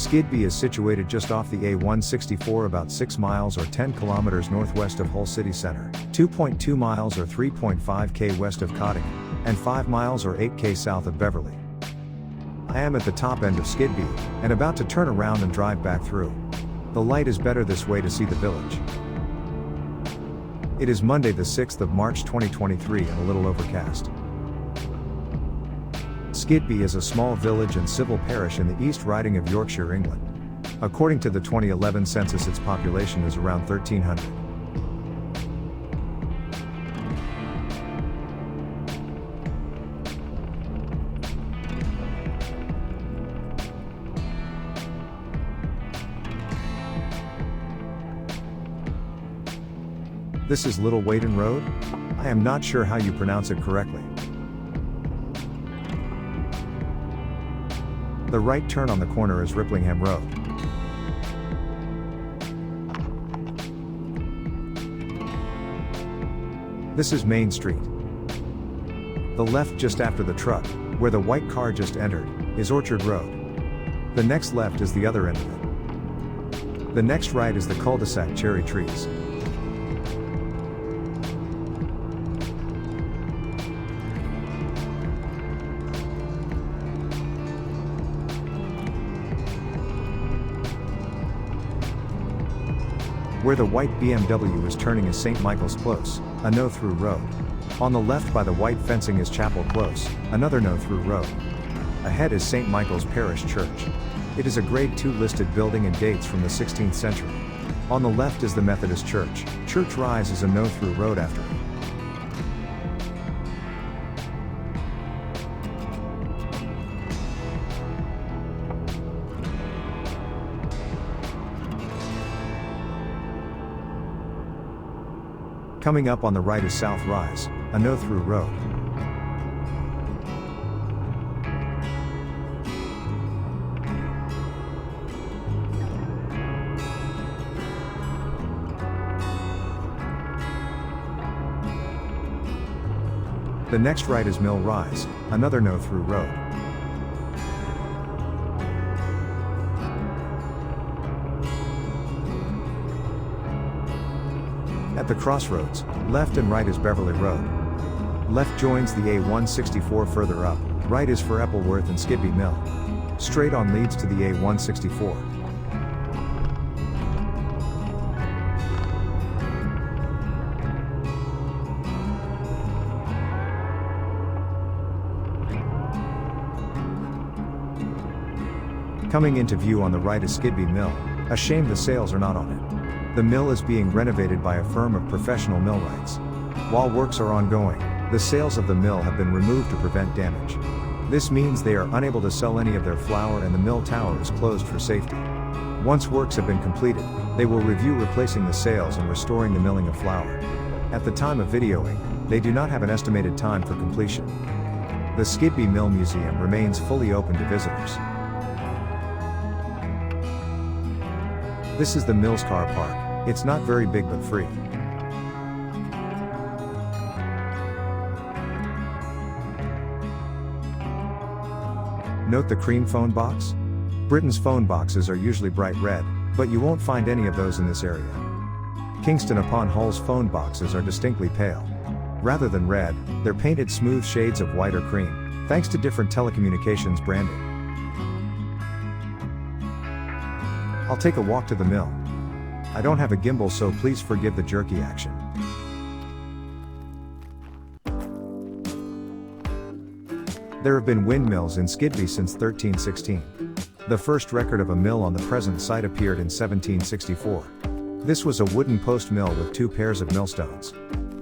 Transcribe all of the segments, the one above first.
Skidby is situated just off the A164 about 6 miles or 10 kilometers northwest of Hull city centre, 2.2 miles or 3.5 k west of Cottingham, and 5 miles or 8 k south of Beverley. I am at the top end of Skidby, and about to turn around and drive back through. The light is better this way to see the village. It is Monday the 6th of March 2023 and a little overcast. Skidby is a small village and civil parish in the East Riding of Yorkshire, England. According to the 2011 census, its population is around 1,300. This is Little Waden Road? I am not sure how you pronounce it correctly. The right turn on the corner is Ripplingham Road. This is Main Street. The left just after the truck, where the white car just entered, is Orchard Road. The next left is the other end of it. The next right is the cul-de-sac Cherry Trees. Where the white BMW is turning is St. Michael's Close, a no-through road. On the left by the white fencing is Chapel Close, another no-through road. Ahead is St. Michael's Parish Church. It is a Grade II listed building and dates from the 16th century. On the left is the Methodist Church. Church Rise is a no-through road after it. Coming up on the right is South Rise, a no-through road. The next right is Mill Rise, another no-through road. At the crossroads, left and right is Beverley Road. Left joins the A164 further up, right is for Eppleworth and Skidby Mill. Straight on leads to the A164. Coming into view on the right is Skidby Mill. A shame the sales are not on it. The mill is being renovated by a firm of professional millwrights. While works are ongoing, the sails of the mill have been removed to prevent damage. This means they are unable to sell any of their flour and the mill tower is closed for safety. Once works have been completed, they will review replacing the sails and restoring the milling of flour. At the time of videoing, they do not have an estimated time for completion. The Skidby Mill Museum remains fully open to visitors. This is the Mills Car Park. It's not very big but free. Note the cream phone box? Britain's phone boxes are usually bright red, but you won't find any of those in this area. Kingston upon Hull's phone boxes are distinctly pale. Rather than red, they're painted smooth shades of white or cream, thanks to different telecommunications branding. I'll take a walk to the mill. I don't have a gimbal, so please forgive the jerky action. There have been windmills in Skidby since 1316. The first record of a mill on the present site appeared in 1764. This was a wooden post mill with 2 pairs of millstones.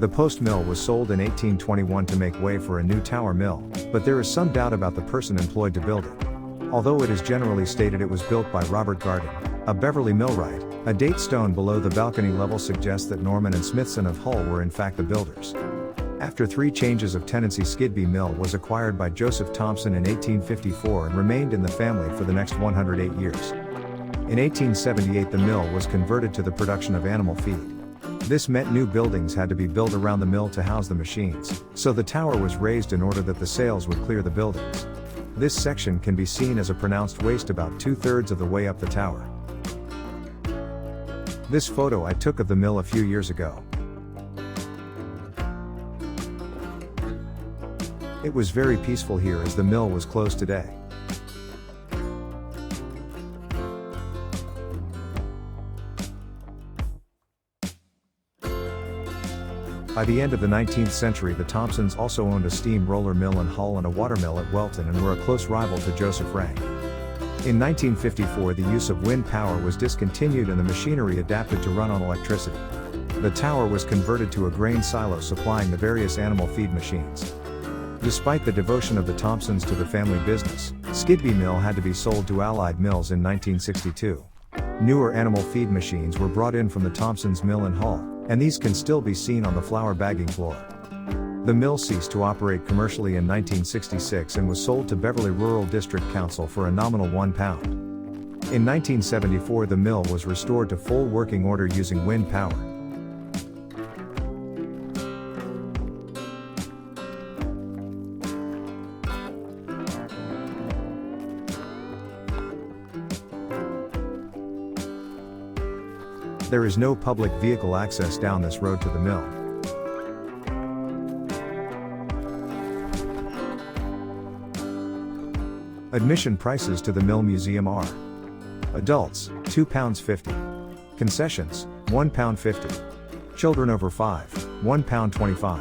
The post mill was sold in 1821 to make way for a new tower mill, but there is some doubt about the person employed to build it. Although it is generally stated it was built by Robert Garden, a Beverley millwright, a date stone below the balcony level suggests that Norman and Smithson of Hull were in fact the builders. After 3 changes of tenancy, Skidby Mill was acquired by Joseph Thompson in 1854 and remained in the family for the next 108 years. In 1878 the mill was converted to the production of animal feed. This meant new buildings had to be built around the mill to house the machines, so the tower was raised in order that the sails would clear the buildings. This section can be seen as a pronounced waste about 2/3 of the way up the tower. This photo I took of the mill a few years ago. It was very peaceful here as the mill was closed today. By the end of the 19th century, the Thompsons also owned a steam roller mill in Hull and a water mill at Welton and were a close rival to Joseph Rank. In 1954, the use of wind power was discontinued and the machinery adapted to run on electricity. The tower was converted to a grain silo supplying the various animal feed machines. Despite the devotion of the Thompsons to the family business, Skidby Mill had to be sold to Allied Mills in 1962. Newer animal feed machines were brought in from the Thompsons Mill in Hull, and these can still be seen on the flour bagging floor. The mill ceased to operate commercially in 1966 and was sold to Beverley Rural District Council for a nominal £1. In 1974, the mill was restored to full working order using wind power. There is no public vehicle access down this road to the mill. Admission prices to the mill museum are: adults, £2.50. Concessions, £1.50. Children over 5, £1.25.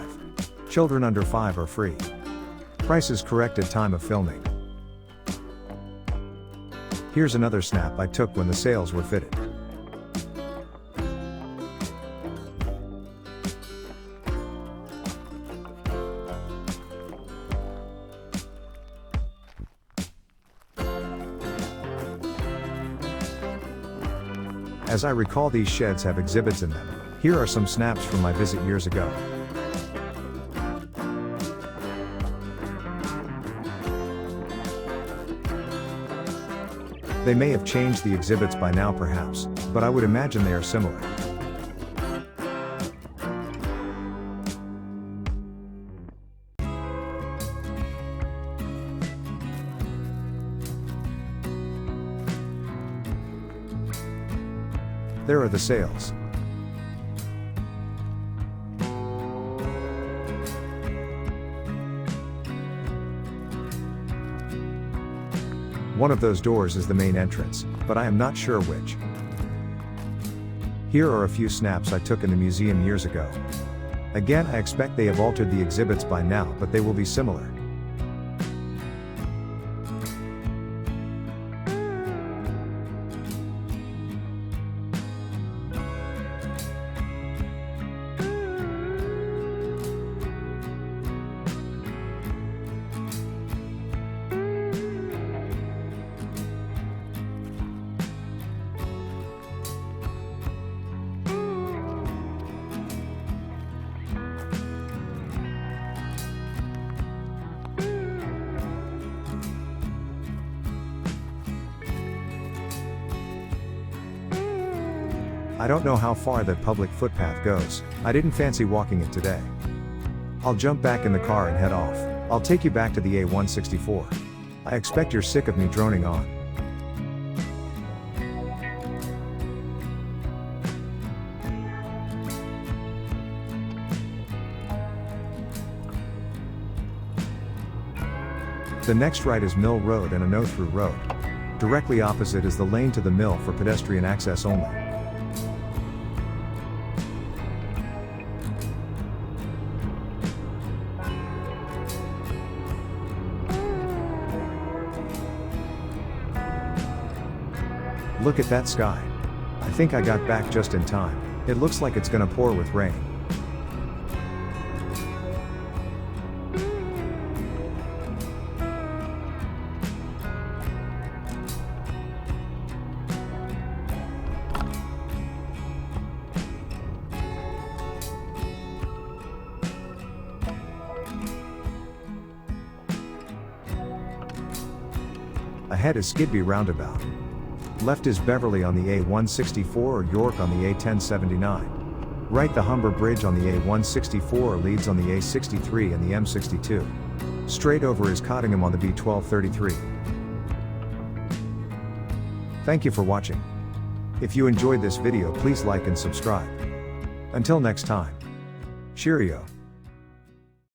Children under 5 are free. Prices correct at time of filming. Here's another snap I took when the sails were fitted. As I recall, these sheds have exhibits in them. Here are some snaps from my visit years ago. They may have changed the exhibits by now perhaps, but I would imagine they are similar. There are the sails. One of those doors is the main entrance, but I am not sure which. Here are a few snaps I took in the museum years ago. Again, I expect they have altered the exhibits by now, but they will be similar. I don't know how far that public footpath goes. I didn't fancy walking it today. I'll jump back in the car and head off. I'll take you back to the A164. I expect you're sick of me droning on. The next right is Mill Road and a no-through road. Directly opposite is the lane to the mill for pedestrian access only. Look at that sky. I think I got back just in time. It looks like it's gonna pour with rain. Ahead is Skidby Roundabout. Left is Beverley on the A164 or York on the A1079. Right, the Humber Bridge on the A164 or Leeds on the A63 and the M62. Straight over is Cottingham on the B1233. Thank you for watching. If you enjoyed this video, please like and subscribe. Until next time. Cheerio.